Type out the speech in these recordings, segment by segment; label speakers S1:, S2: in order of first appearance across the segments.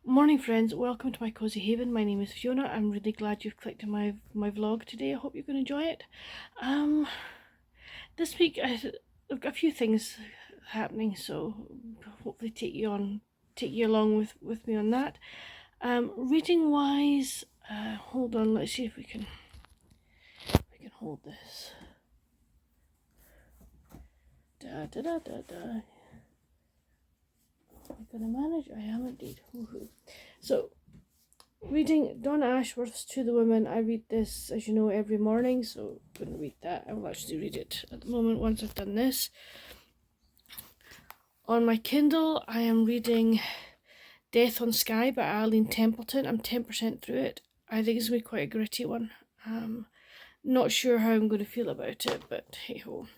S1: Morning friends, welcome to my Cosy Haven. My name is Fiona. I'm really glad you've clicked on my vlog today. I hope you're going to enjoy it. This week I've got a few things happening, so hopefully take you along with me on that. Reading wise, hold on, let's see if we can hold this. Am I gonna manage? I am indeed. Woohoo. So, reading Donna Ashworth's To the Women. I read this, as you know, every morning, so I'm going to read that. I will actually read it at the moment once I've done this. On my Kindle, I am reading Death on Sky by Arlene Templeton. I'm 10% through it. I think it's going to be quite a gritty one. Not sure how I'm going to feel about it, but hey ho.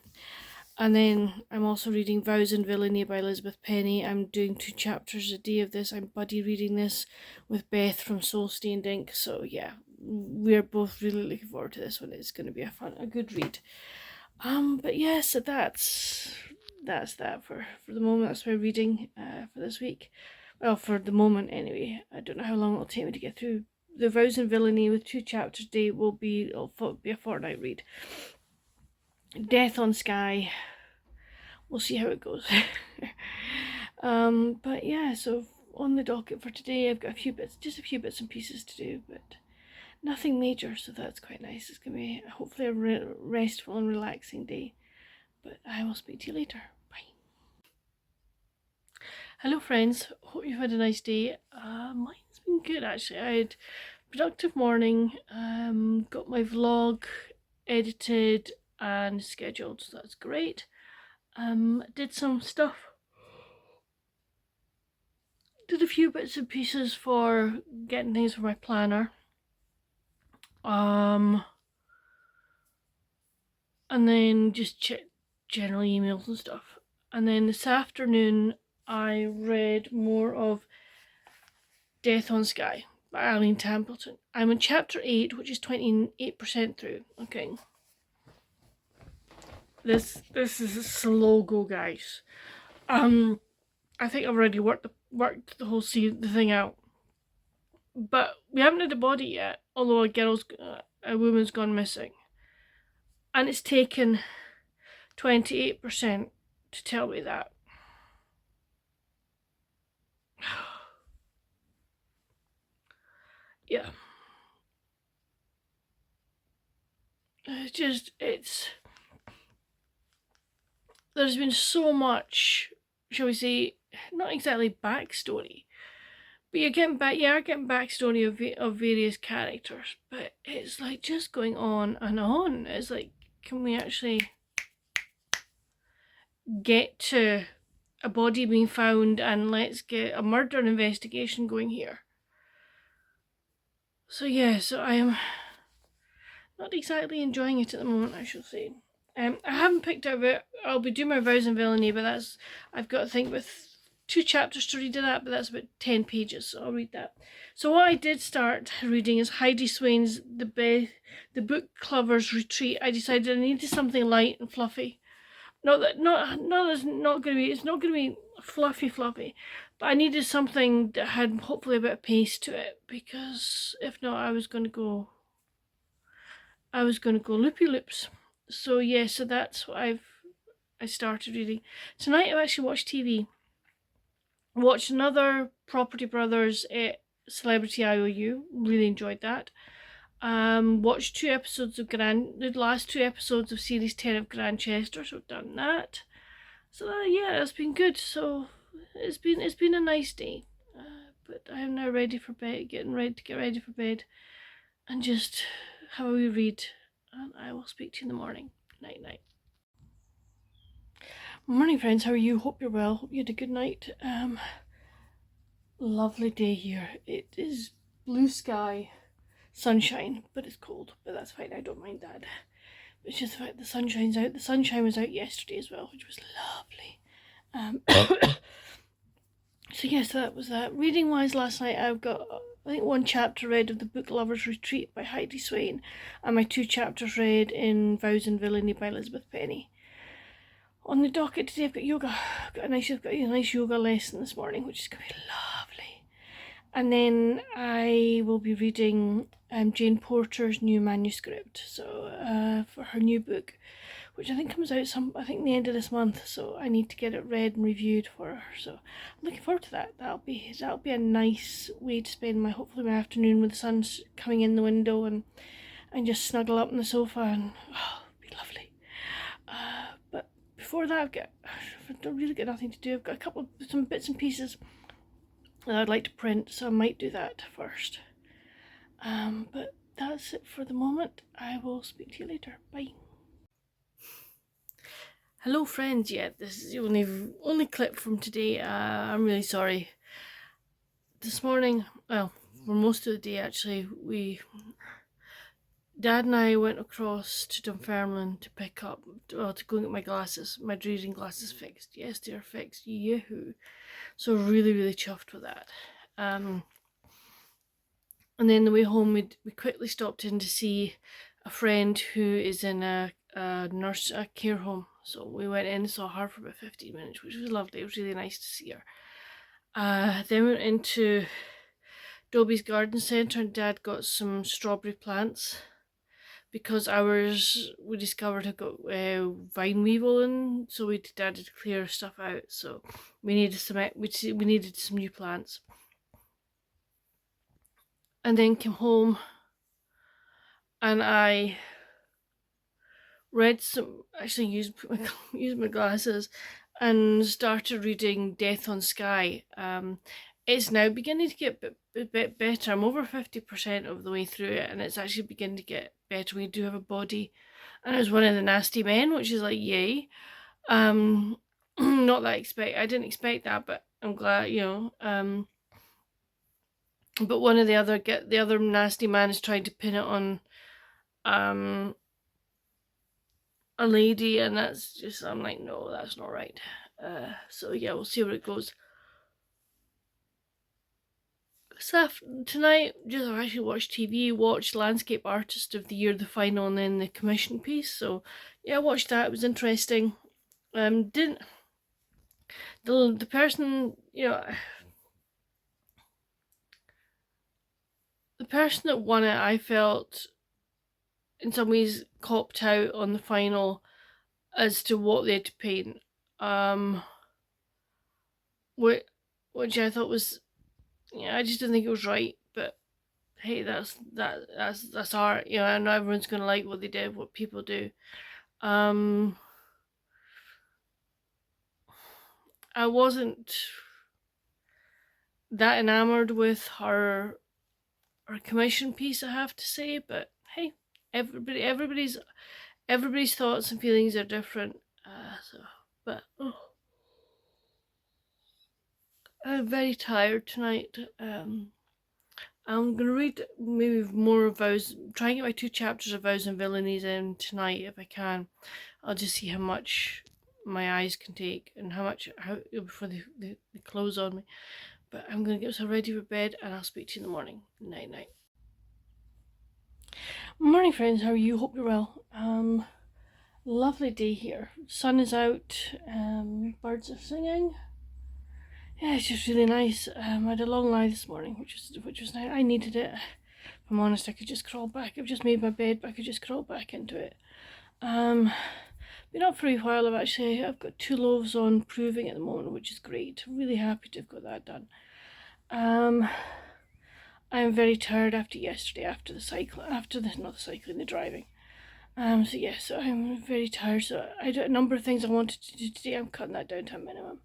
S1: And then I'm also reading Vows and Villainy by Elizabeth Penny. I'm doing 2 chapters a day of this. I'm buddy reading this with Beth from Soul Stained Ink. So yeah, we're both really looking forward to this one. It's going to be a good read. But yeah, so that's that for the moment. That's my reading for this week. Well, for the moment anyway. I don't know how long it'll take me to get through. The Vows and Villainy with 2 chapters a day will be a fortnight read. Death on Sky, we'll see how it goes. But yeah, so on the docket for today, I've got just a few bits and pieces to do, but nothing major, so that's quite nice. It's going to be hopefully a restful and relaxing day, but I will speak to you later. Bye. Hello friends, hope you've had a nice day. Mine's been good actually. I had a productive morning, got my vlog edited and scheduled, so that's great. Did some stuff, did a few bits and pieces for getting things for my planner, and then just general emails and stuff. And then this afternoon I read more of Death on Sky by Arlene Templeton. I'm on chapter 8, which is 28% through. Okay. This is a slow go, guys. I think I've already worked the whole thing out, but we haven't had a body yet. Although a woman's gone missing, and it's taken 28% to tell me that. Yeah, there's been so much, shall we say, not exactly backstory, but you're getting backstory of various characters, but it's like just going on and on. It's like, can we actually get to a body being found and let's get a murder investigation going here? So yeah, so I am not exactly enjoying it at the moment, I should say. I haven't picked out it. I'll be doing my Vows and Villainy, but I've got to think with 2 chapters to read of that, but that's about 10 pages, so I'll read that. So what I did start reading is Heidi Swain's The Book Lovers Retreat. I decided I needed something light and fluffy. It's not going to be fluffy, but I needed something that had hopefully a bit of pace to it, because if not, I was going to go loopy loops. So yeah, so that's what I started reading. Tonight I've actually watched TV. Watched another Property Brothers Celebrity IOU. Really enjoyed that. Watched 2 episodes of the last 2 episodes of series 10 of Grantchester, so done that. So yeah, it's been good. So it's been a nice day. But I am now ready for bed, getting ready to get ready for bed, and just have a wee read. And I will speak to you in the morning. Night night. Morning friends, how are you? Hope you're well. Hope you had a good night. Lovely day here. It is blue sky, sunshine, but it's cold, but that's fine. I don't mind that. It's just the fact the sunshine's out. The sunshine was out yesterday as well, which was lovely. So yes, that was that. Reading wise, last night I've got, I think, 1 chapter read of The Book Lovers Retreat by Heidi Swain, and my 2 chapters read in Vows and Villainy by Elizabeth Penny. On the docket today I've got yoga. I've got a nice yoga lesson this morning, which is going to be lovely. And then I will be reading Jane Porter's new manuscript, so for her new book, which I think comes out the end of this month. So I need to get it read and reviewed for her. So I'm looking forward to that. That'll be a nice way to spend hopefully my afternoon with the sun coming in the window and just snuggle up on the sofa, and it'll be lovely. But before that, I don't really get nothing to do. I've got some bits and pieces that I'd like to print, so I might do that first. But that's it for the moment. I will speak to you later. Bye. Hello friends, this is the only clip from today. I'm really sorry. This morning, well, for most of the day actually, Dad and I went across to Dunfermline to pick up, to go and get my reading glasses fixed. Yes, they are fixed, yahoo. So really, really chuffed with that. And then on the way home, we quickly stopped in to see a friend who is in a care home. So we went in and saw her for about 15 minutes, which was lovely. It was really nice to see her. Then we went into Dobie's garden centre, and Dad got some strawberry plants because ours, we discovered, had got vine weevil in, so Dad had to clear stuff out. So we needed some new plants. And then came home and I used my glasses and started reading Death on Skye. It's now beginning to get a bit better. I'm over 50% of the way through it, and it's actually beginning to get better. We do have a body, and it's one of the nasty men, which is like, yay. Not that I didn't expect that, but I'm glad, but one of the other nasty man is trying to pin it on a lady, and that's just, I'm like, no, that's not right. So yeah, we'll see where it goes. So tonight, just I actually watched Landscape Artist of the Year, the final, and then the commission piece. So yeah, I watched that. It was interesting. Didn't the person, the person that won it, I felt in some ways copped out on the final as to what they had to paint, which I thought was, I just didn't think it was right. But hey, that's art, I know everyone's gonna like what they did, what people do. I wasn't that enamored with her commission piece, I have to say, but hey, everybody's thoughts and feelings are different. I'm very tired tonight. I'm gonna read maybe more of Vows. Try and get my 2 chapters of Vows and Villainies in tonight if I can. I'll just see how much my eyes can take and how before they close on me. But I'm gonna get myself ready for bed, and I'll speak to you in the morning. Night night. Morning friends, how are you? Hope you're well. Lovely day here. Sun is out, birds are singing. Yeah, it's just really nice. I had a long lie this morning, which was nice. I needed it. If I'm honest, I could just crawl back. I've just made my bed, but I could just crawl back into it. Been up for a while. I've got 2 loaves on proving at the moment, which is great. Really happy to have got that done. I'm very tired after yesterday, after the driving. So I'm very tired. So I do a number of things I wanted to do today. I'm cutting that down to a minimum.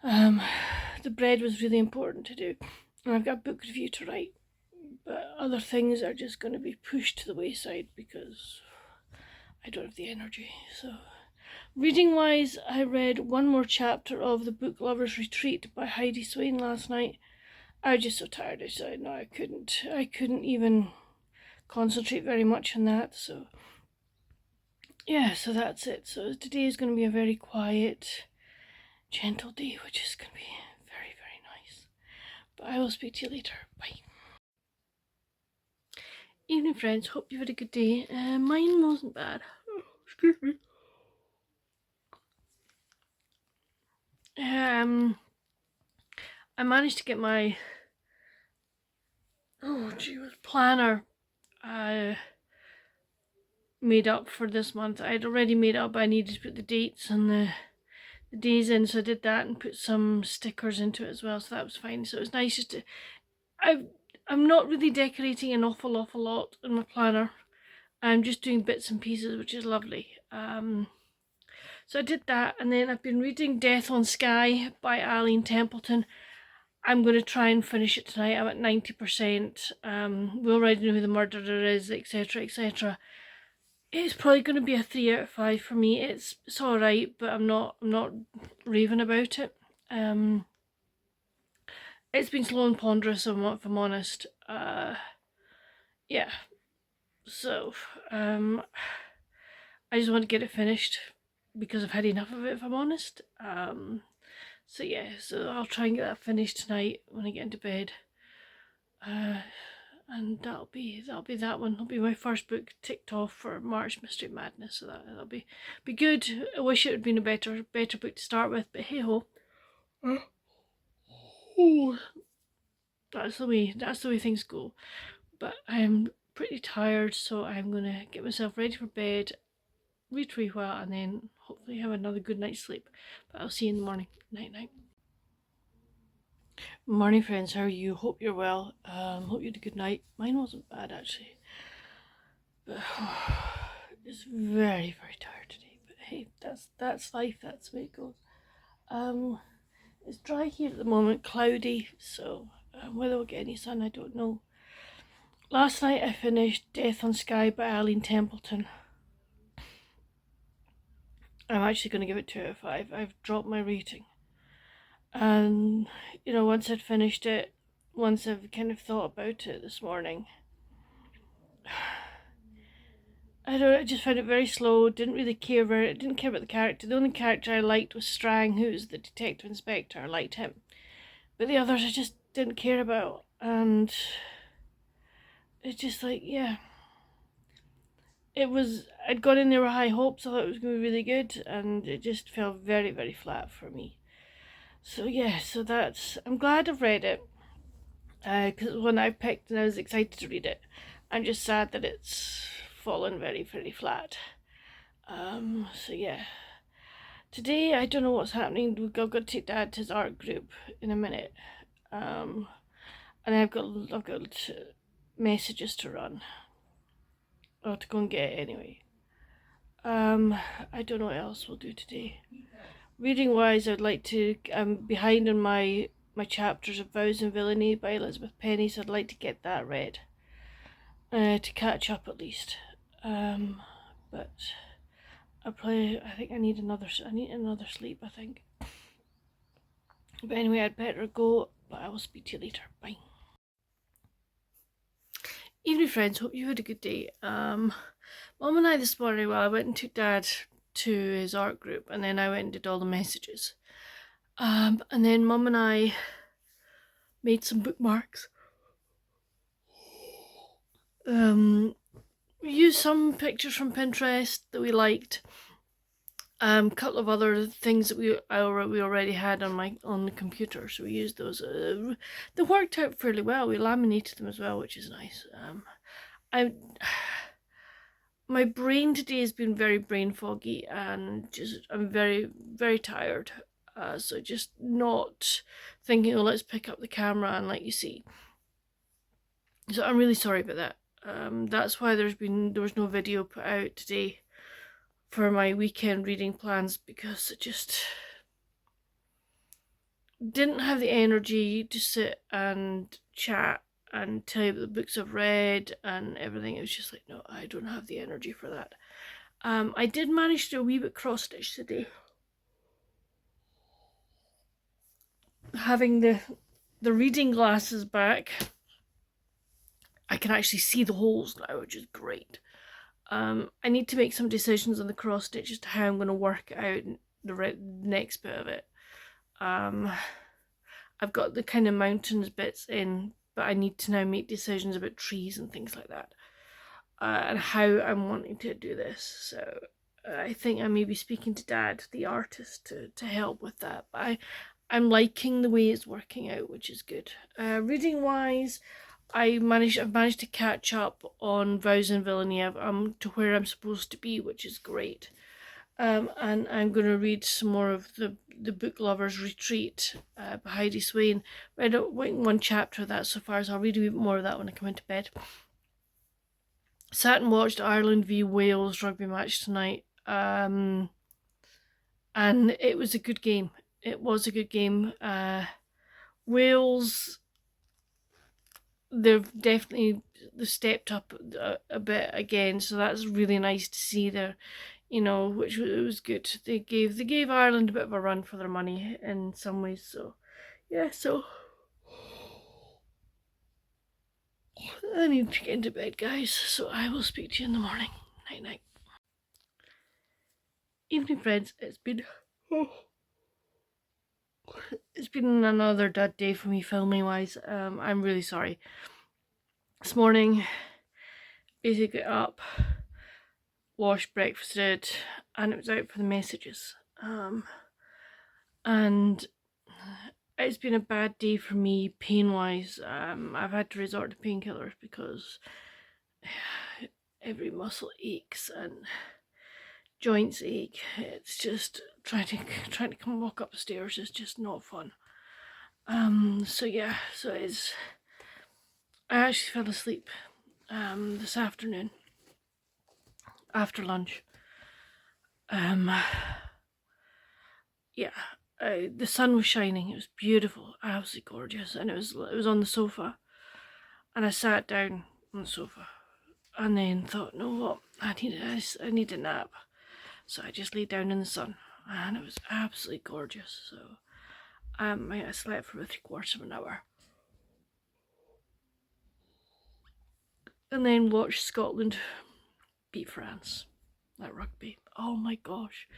S1: The bread was really important to do, and I've got a book review to write, but other things are just going to be pushed to the wayside because I don't have the energy. So reading wise, I read one more chapter of The Book Lover's Retreat by Heidi Swain last night. I was just so tired. I said no, I couldn't even concentrate very much on that. So yeah, so that's it. So today is going to be a very quiet, gentle day, which is going to be very, very nice. But I will speak to you later. Bye. Evening friends, hope you had a good day. Mine wasn't bad. Excuse me. I managed to get my planner made up for this month. I'd already made up, but I needed to put the dates and the days in, so I did that and put some stickers into it as well, so that was fine. So it was nice just to, I'm not really decorating an awful lot in my planner. I'm just doing bits and pieces, which is lovely. So I did that, and then I've been reading Death on Skye by Arlene Templeton. I'm going to try and finish it tonight. I'm at 90%. We already know who the murderer is, etc, etc. It's probably going to be a 3 out of 5 for me. It's alright, but I'm not raving about it. It's been slow and ponderous, if I'm honest. Yeah. So, I just want to get it finished because I've had enough of it, if I'm honest. So yeah, so I'll try and get that finished tonight when I get into bed. And that'll be that one. It'll be my first book ticked off for March Mystery Madness, so that'll be good. I wish it would have been a better book to start with, but hey ho. That's the way things go. But I'm pretty tired, so I'm gonna get myself ready for bed, read for a while, and then hopefully have another good night's sleep. But I'll see you in the morning. Night. Morning friends, how are you? Hope you're well. Hope you had a good night. Mine wasn't bad actually. But it's very tired today. But hey, that's life, that's the way it goes. It's dry here at the moment, cloudy, so whether we'll get any sun, I don't know. Last night I finished Death on Skye by Arlene Templeton. I'm actually going to give it 2 out of 5. I've dropped my rating. And, you know, once I'd finished it, once I've kind of thought about it this morning, I just found it very slow, didn't care about the character. The only character I liked was Strang, who's the detective inspector. I liked him. But the others I just didn't care about. And it's just like, yeah. I'd gone in there with high hopes. I thought it was going to be really good, and it just fell very flat for me. So yeah, I'm glad I've read it, because when I picked and I was excited to read it. I'm just sad that it's fallen very flat. So yeah, today I don't know what's happening. We've got to take Dad to his art group in a minute, and I've got messages to run, or to go and get anyway. I don't know what else we'll do today. Reading wise, I'd like to, I'm behind on my chapters of Vows and Villainy by Elizabeth Penny, so I'd like to get that read, to catch up at least. But I think I need another sleep, I think. But anyway, I'd better go, but I will speak to you later. Bye. Evening friends, hope you had a good day. Mum and I this morning, well, I went and took Dad to his art group, and then I went and did all the messages. And then Mum and I made some bookmarks. We used some pictures from Pinterest that we liked. A couple of other things that we already had on the computer, so we used those. They worked out fairly well. We laminated them as well, which is nice. My brain today has been very brain foggy, and I'm very tired. So just not thinking, oh, let's pick up the camera and let you see. So I'm really sorry about that. That's why there was no video put out today for my weekend reading plans, because I just didn't have the energy to sit and chat and tell you about the books I've read and everything. It was just like, no, I don't have the energy for that. I did manage to do a wee bit cross stitch today. Having the reading glasses back, I can actually see the holes now, which is great. I need to make some decisions on the cross stitch as to how I'm going to work out the next bit of it. I've got the kind of mountains bits in, but I need to now make decisions about trees and things like that, and how I'm wanting to do this. So I think I may be speaking to Dad, the artist, to help with that. But I'm liking the way it's working out, which is good. Reading wise, I've managed to catch up on Vows and Villainy. I'm to where I'm supposed to be, which is great. And I'm going to read some more of the Book Lovers Retreat by Heidi Swain. Read one chapter of that so far, so I'll read a bit more of that when I come into bed. Sat and watched Ireland v Wales rugby match tonight, and it was a good game. It was a good game. Wales, they've stepped up a bit again, so that's really nice to see there. You know, which it was good. They gave Ireland a bit of a run for their money in some ways. So yeah, so I need to get into bed, guys. So I will speak to you in the morning. Night night. Evening, friends. It's been another dud day for me filming wise. I'm really sorry. This morning, basically up, washed, breakfasted, and it was out for the messages. And it's been a bad day for me pain-wise. I've had to resort to painkillers because every muscle aches and joints ache. It's just trying to come walk up the stairs is just not fun. So yeah, I actually fell asleep this afternoon after lunch. Yeah, the sun was shining. It was beautiful, absolutely gorgeous, and it was on the sofa, and I sat down on the sofa, and then thought, no, what? I need a nap, so I just lay down in the sun, and it was absolutely gorgeous. So, I slept for about 3/4 of an hour, and then watched Scotland beat France at rugby. Oh my gosh.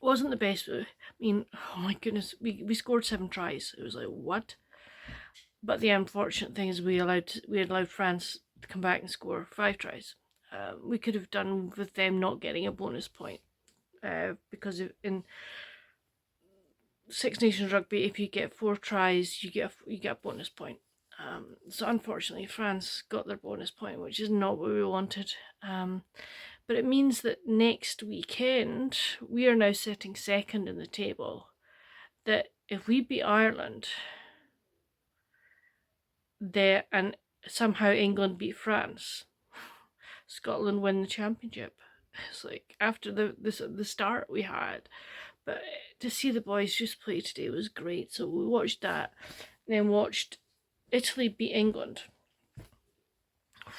S1: Wasn't the best. I mean, oh my goodness, we scored 7 tries. It was like, what? But the unfortunate thing is we allowed France to come back and score 5 tries. We could have done with them not getting a bonus point, because in Six Nations rugby, if you get 4 tries, you get a bonus point. So unfortunately, France got their bonus point, which is not what we wanted. But it means that next weekend, we are now sitting second in the table. That if we beat Ireland, and somehow England beat France, Scotland win the championship. It's like after the start we had. But to see the boys just play today was great. So we watched that, and then watched Italy beat England.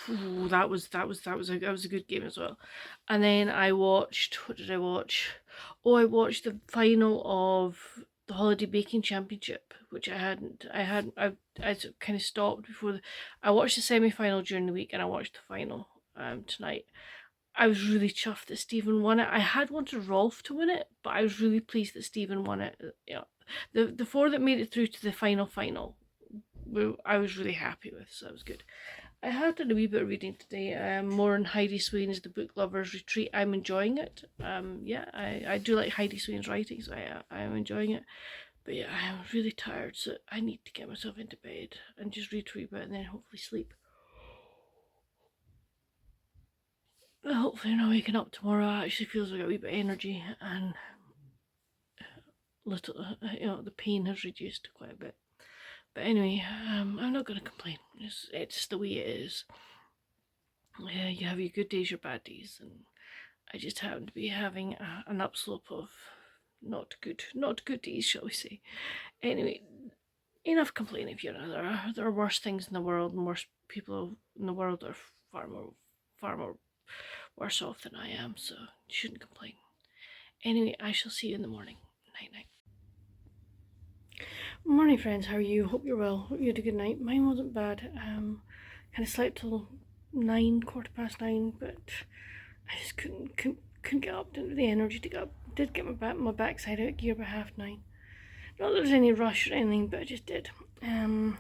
S1: Ooh, that was a good game as well. And then I watched, what did I watch? Oh, I watched the final of the Holiday Baking Championship, which I kind of stopped before I watched the semi-final during the week, and I watched the final tonight. I was really chuffed that Stephen won it. I had wanted Rolf to win it, but I was really pleased that Stephen won it. Yeah, the 4 that made it through to the final, I was really happy with, so that was good. I have done a wee bit of reading today, more on Heidi Swain's The Book Lovers Retreat. I'm enjoying it. Yeah, I do like Heidi Swain's writing, so I am enjoying it. But yeah, I'm really tired, so I need to get myself into bed and just read a wee bit and then hopefully sleep. Hopefully when I'm waking up tomorrow, I actually feels like a wee bit of energy, and the pain has reduced quite a bit. But anyway, I'm not going to complain. It's the way it is. Yeah, you have your good days, your bad days, and I just happen to be having an upslope of not good days, shall we say. Anyway, enough complaining. If you know, there are worse things in the world, and worse people in the world are far more worse off than I am, so you shouldn't complain. Anyway, I shall see you in the morning. Night night. Morning, friends. How are you? Hope you're well. Hope you had a good night. Mine wasn't bad. Kind of slept till 9, 9:15, but I just couldn't get up. Didn't have the energy to get up. Did get my backside out gear by 9:30. Not that there's any rush or anything, but I just did. And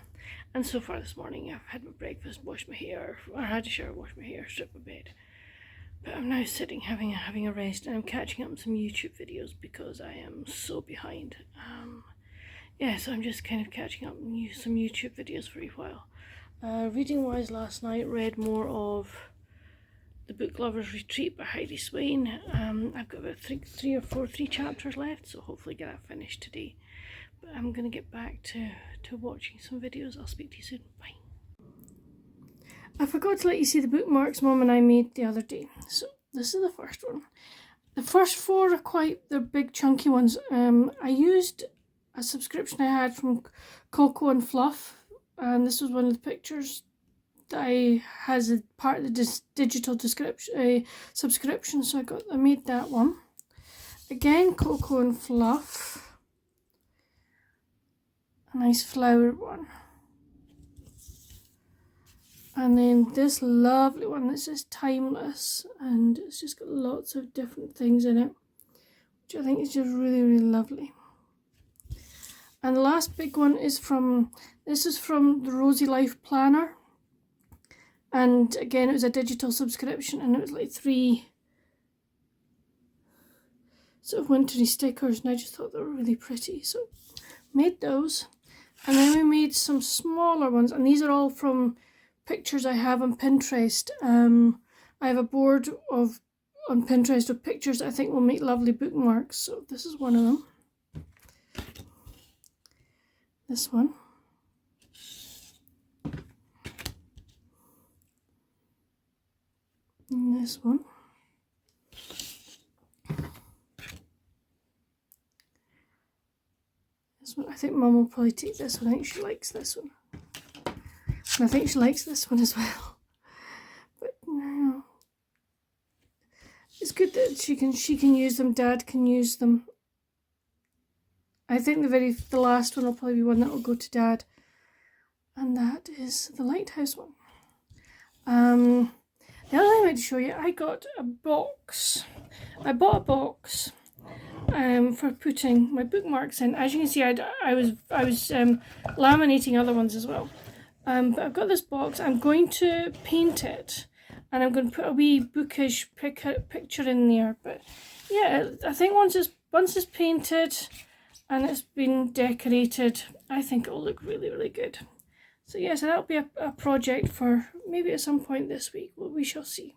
S1: so far this morning, I've had my breakfast, washed my hair, or had to shower, wash my hair, strip my bed. But I'm now sitting having a rest, and I'm catching up on some YouTube videos because I am so behind. Yeah, so I'm just kind of catching up on some YouTube videos for a while. Reading wise, last night read more of The Book Lover's Retreat by Heidi Swain. I've got about three chapters left, so hopefully get that finished today. But I'm going to get back to watching some videos. I'll speak to you soon. Bye. I forgot to let you see the bookmarks Mum and I made the other day. So this is the first one. The first four are they're big chunky ones. I used a subscription I had from Coco and Fluff, and this was one of the pictures that I has a part of the digital subscription, so I made that one. Again, Coco and Fluff. A nice flowered one. And then this lovely one that says Timeless, and it's just got lots of different things in it, which I think is just really, really lovely. And the last big one is from the Rosy Life Planner. And again, it was a digital subscription, and it was like 3 sort of wintry stickers, and I just thought they were really pretty, so made those. And then we made some smaller ones, and these are all from pictures I have on Pinterest. I have a board on Pinterest of pictures that I think will make lovely bookmarks, so this is one of them. This one. And this one. This one, I think Mum will probably take this one. I think she likes this one. And I think she likes this one as well. But no. It's good that she can use them, Dad can use them. I think the last one will probably be one that will go to Dad. And that is the Lighthouse one. The other thing I want to show you, I got a box. I bought a box for putting my bookmarks in. As you can see, I was laminating other ones as well. But I've got this box. I'm going to paint it, and I'm going to put a wee bookish picture in there. But yeah, I think once it's painted and it's been decorated, I think it'll look really, really good. So yeah, so that'll be a project for maybe at some point this week. Well, we shall see.